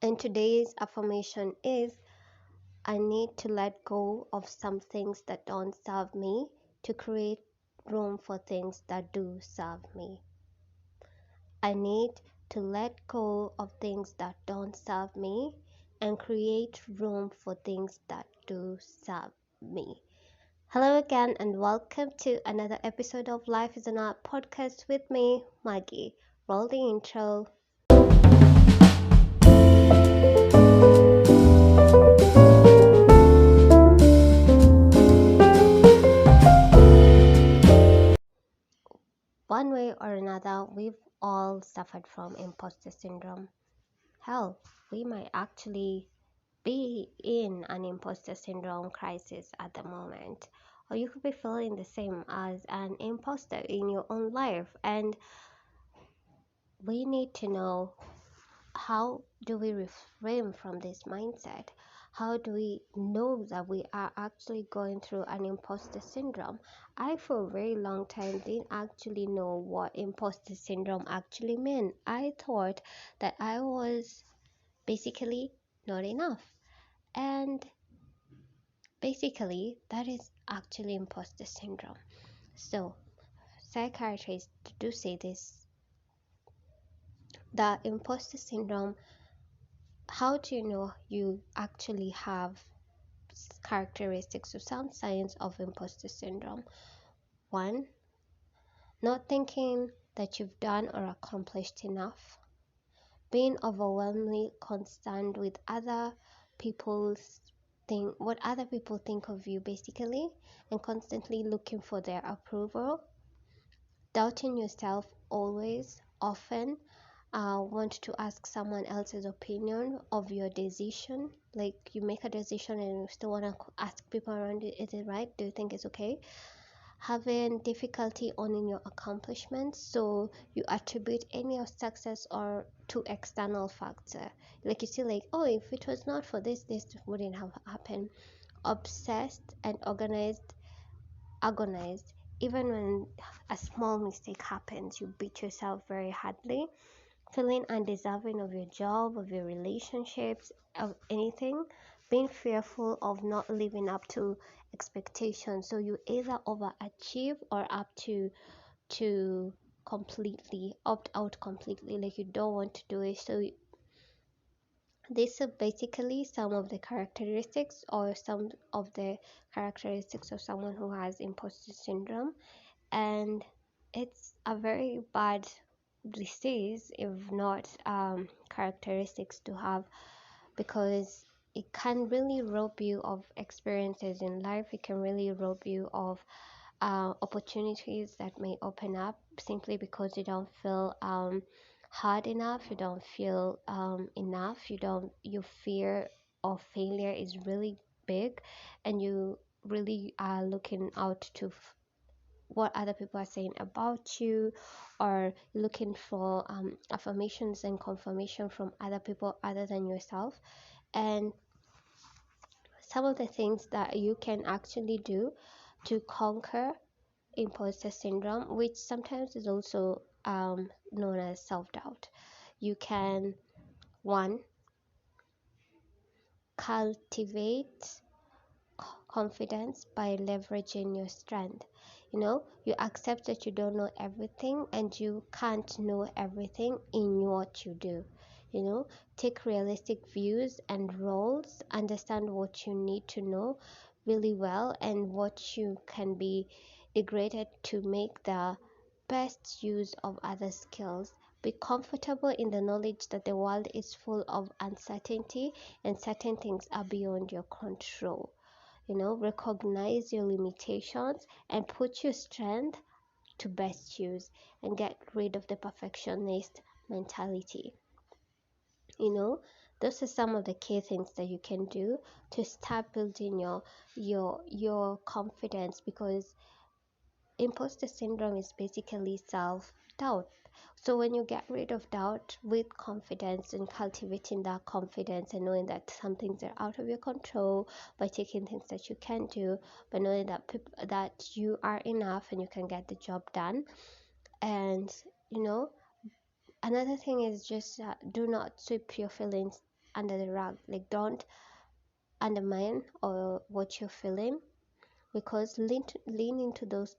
And today's affirmation is I need to let go of some things that don't serve me to create room for things that do serve me. I need to let go of things that don't serve me and create room for things that do serve me. Hello again, and welcome to another episode of Life is an Art podcast with me, Maggie. Roll the intro. One way or another, we've all suffered from imposter syndrome. Hell, we might actually be in an imposter syndrome crisis at the moment, or you could be feeling the same as an imposter in your own life. And we need to know, how do we reframe from this mindset? How do we know that we are actually going through an imposter syndrome? I, for a very long time, didn't actually know what imposter syndrome actually meant. I thought that I was basically not enough. And basically, that is actually imposter syndrome. So, psychiatrists do say this, that imposter syndrome, how do you know you actually have characteristics or some signs of imposter syndrome? One, not thinking that you've done or accomplished enough, being overwhelmingly concerned with what other people think of you basically, and constantly looking for their approval, doubting yourself always, often, want to ask someone else's opinion of your decision. Like, you make a decision and you still want to ask people around you, is it right? Do you think it's okay? Having difficulty owning your accomplishments, so you attribute any of success or to external factor. Like, you see, like, oh, if it was not for this wouldn't have happened. Obsessed and agonized. Even when a small mistake happens, you beat yourself very hardly, feeling undeserving of your job, of your relationships, of anything, being fearful of not living up to expectations. So you either overachieve or to completely opt out completely, like you don't want to do it. So these are basically some of the characteristics of someone who has imposter syndrome. And it's a very bad disease, if not characteristics to have, because it can really rob you of experiences in life. It can really rob you of opportunities that may open up simply because you don't feel hard enough, you don't feel enough, your fear of failure is really big, and you really are looking out to what other people are saying about you, or looking for affirmations and confirmation from other people other than yourself. And some of the things that you can actually do to conquer imposter syndrome, which sometimes is also known as self-doubt. You can, one, cultivate confidence by leveraging your strength. You accept that you don't know everything and you can't know everything in what you do. Take realistic views and roles, understand what you need to know really well and what you can be degraded to make the best use of other skills. Be comfortable in the knowledge that the world is full of uncertainty and certain things are beyond your control. Recognize your limitations and put your strength to best use, and get rid of the perfectionist mentality. Those are some of the key things that you can do to start building your confidence, because imposter syndrome is basically self-doubt. So when you get rid of doubt with confidence and cultivating that confidence and knowing that some things are out of your control, by taking things that you can do, by knowing that you are enough and you can get the job done. And another thing is just do not sweep your feelings under the rug. Like, don't undermine or what you're feeling, because lean into those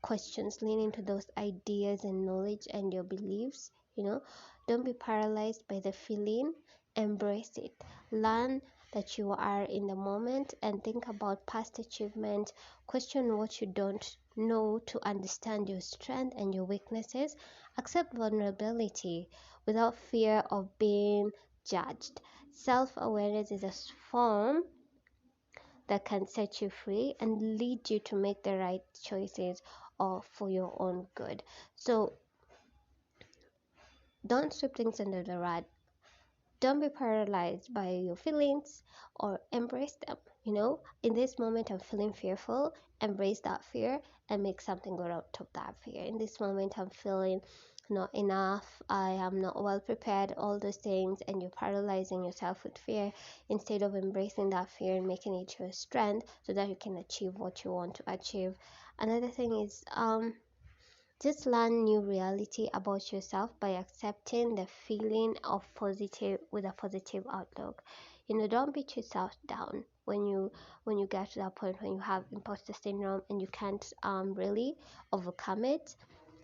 questions, lean into those ideas and knowledge and your beliefs. Don't be paralyzed by the feeling, embrace it. Learn that you are in the moment and think about past achievements. Question what you don't know to understand your strength and your weaknesses. Accept vulnerability without fear of being judged. Self-awareness is a form that can set you free and lead you to make the right choices or for your own good. So don't sweep things under the rug. Don't be paralyzed by your feelings, or embrace them. In this moment I'm feeling fearful, embrace that fear and make something good out of that fear. In this moment I'm feeling not enough, I am not well prepared, all those things, and you're paralyzing yourself with fear instead of embracing that fear and making it your strength so that you can achieve what you want to achieve. Another thing is, just learn new reality about yourself by accepting the feeling of positive with a positive outlook. Don't beat yourself down when you get to that point when you have imposter syndrome and you can't really overcome it.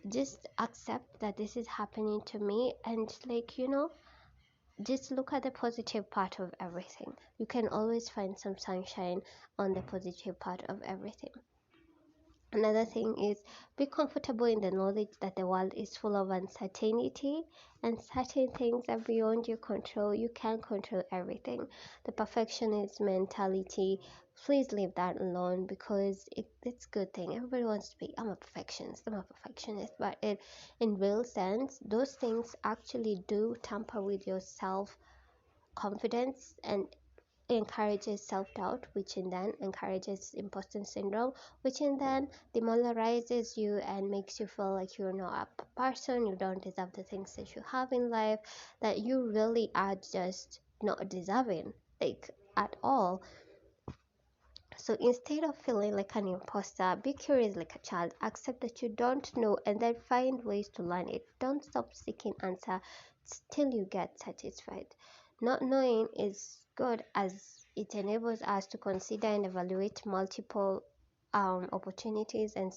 Just accept that this is happening to me, and just look at the positive part of everything. You can always find some sunshine on the positive part of everything. Another thing is, be comfortable in the knowledge that the world is full of uncertainty and certain things are beyond your control. You can't control everything. The perfectionist mentality, please leave that alone, because it's a good thing. Everybody wants to be, I'm a perfectionist, but in real sense, those things actually do tamper with your self confidence and encourages self-doubt, which in then encourages imposter syndrome, which in then demoralizes you and makes you feel like you're not a person, you don't deserve the things that you have in life, that you really are just not deserving, like, at all. So instead of feeling like an imposter, be curious like a child. Accept that you don't know and then find ways to learn it. Don't stop seeking answer till you get satisfied. Not knowing is good, as it enables us to consider and evaluate multiple opportunities and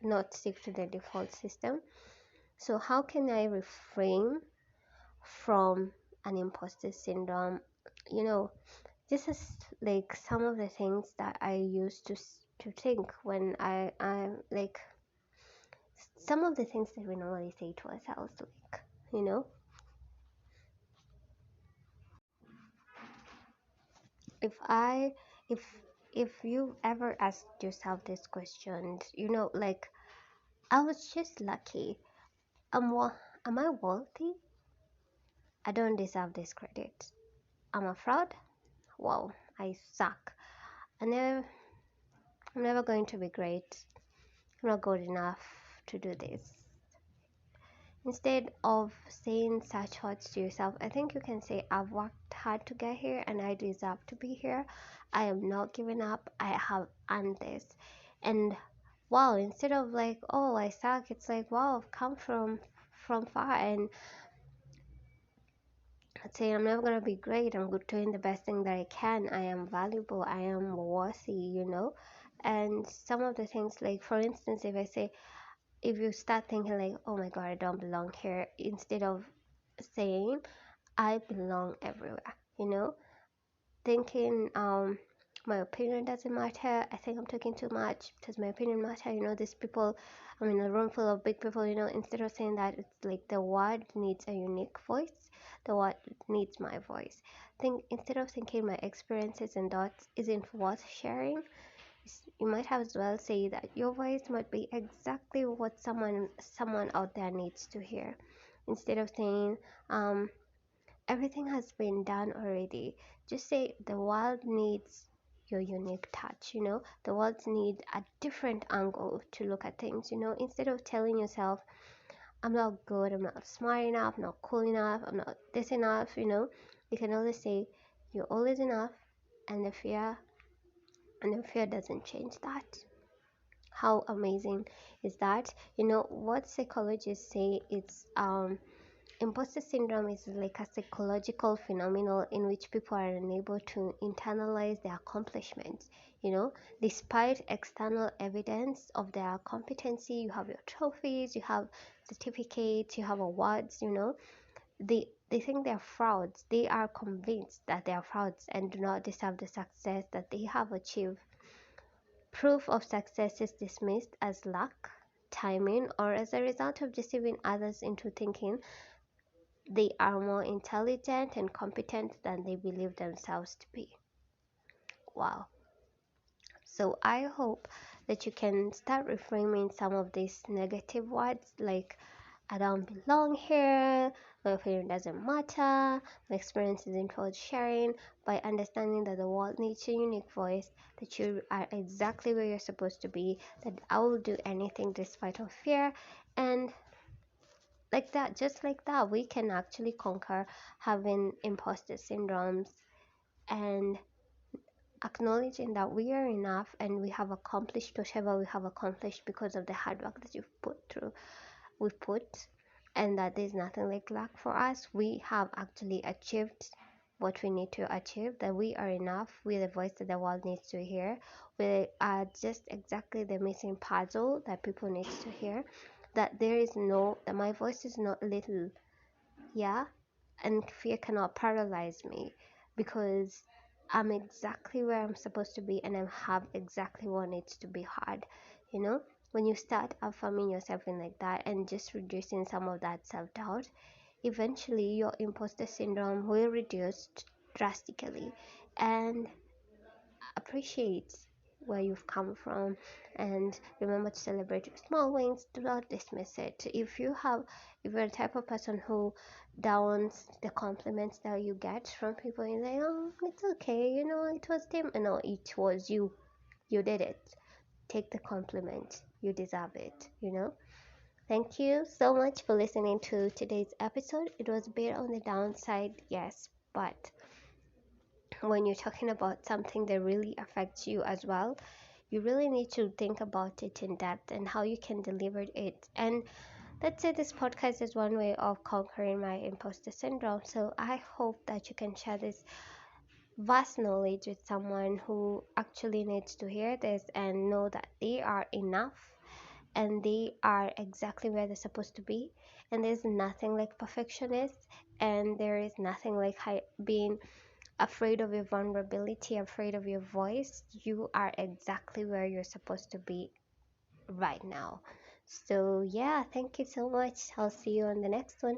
not stick to the default system. So how can I refrain from an imposter syndrome? You know, this is like some of the things that I used to think when I'm like, some of the things that we normally say to ourselves, like, you know if I if if you ever asked yourself this question, like, I was just lucky, am I wealthy? I don't deserve this credit. I'm a fraud. Wow, I suck. I never I'm never going to be great. I'm not good enough to do this. Instead of saying such words to yourself, I think you can say, I've worked hard to get here and I deserve to be here. I am not giving up. I have earned this. And wow, instead of like, oh, I suck, it's like, wow, I've come from far, and I'd say I'm never gonna be great. I'm good doing the best thing that I can. I am valuable. I am worthy. And some of the things, like, for instance, if you start thinking like, oh my god, I don't belong here, instead of saying I belong everywhere, thinking my opinion doesn't matter. I think I'm talking too much. Does my opinion matter? These people, I'm in a room full of big people. Instead of saying that, it's like the word needs a unique voice. The word needs my voice. Think Instead of thinking my experiences and thoughts isn't worth sharing, you might as well say that your voice might be exactly what someone out there needs to hear. Instead of saying everything has been done already, just say the world needs your unique touch. The world needs a different angle to look at things. Instead of telling yourself, I'm not good, I'm not smart enough, I'm not cool enough, I'm not this enough. You can always say you're always enough, and the fear doesn't change that. How amazing is that? What psychologists say, Imposter syndrome is like a psychological phenomenon in which people are unable to internalize their accomplishments. Despite external evidence of their competency, you have your trophies, you have certificates, you have awards. They think they're frauds. They are convinced that they are frauds and do not deserve the success that they have achieved. Proof of success is dismissed as luck, timing, or as a result of deceiving others into thinking they are more intelligent and competent than they believe themselves to be. Wow. So I hope that you can start reframing some of these negative words like I don't belong here, my opinion doesn't matter, my experience isn't worth sharing, by understanding that the world needs a unique voice, that you are exactly where you're supposed to be, that I will do anything despite of fear, and like that, just like that, we can actually conquer having imposter syndromes and acknowledging that we are enough and we have accomplished whatever we have accomplished because of the hard work that we've put, and that there's nothing like luck for us. We have actually achieved what we need to achieve, that we are enough, we're the voice that the world needs to hear, we are just exactly the missing puzzle that people need to hear, that my voice is not little, yeah, and fear cannot paralyze me because I'm exactly where I'm supposed to be and I have exactly what needs to be heard. When you start affirming yourself in like that and just reducing some of that self-doubt, eventually your imposter syndrome will reduce drastically, and appreciate where you've come from, and remember to celebrate your small wins. Do not dismiss it. If you're the type of person who downs the compliments that you get from people, you say, oh, it's okay, it was them. No, it was you did it. Take the compliment, you deserve it. Thank you so much for listening to today's episode. It was a bit on the downside, yes, but when you're talking about something that really affects you as well, you really need to think about it in depth and how you can deliver it. And let's say this podcast is one way of conquering my imposter syndrome. So I hope that you can share this vast knowledge with someone who actually needs to hear this and know that they are enough and they are exactly where they're supposed to be. And there's nothing like perfectionist, and there is nothing like being afraid of your vulnerability, afraid of your voice. You are exactly where you're supposed to be right now. So, yeah, thank you so much. I'll see you on the next one.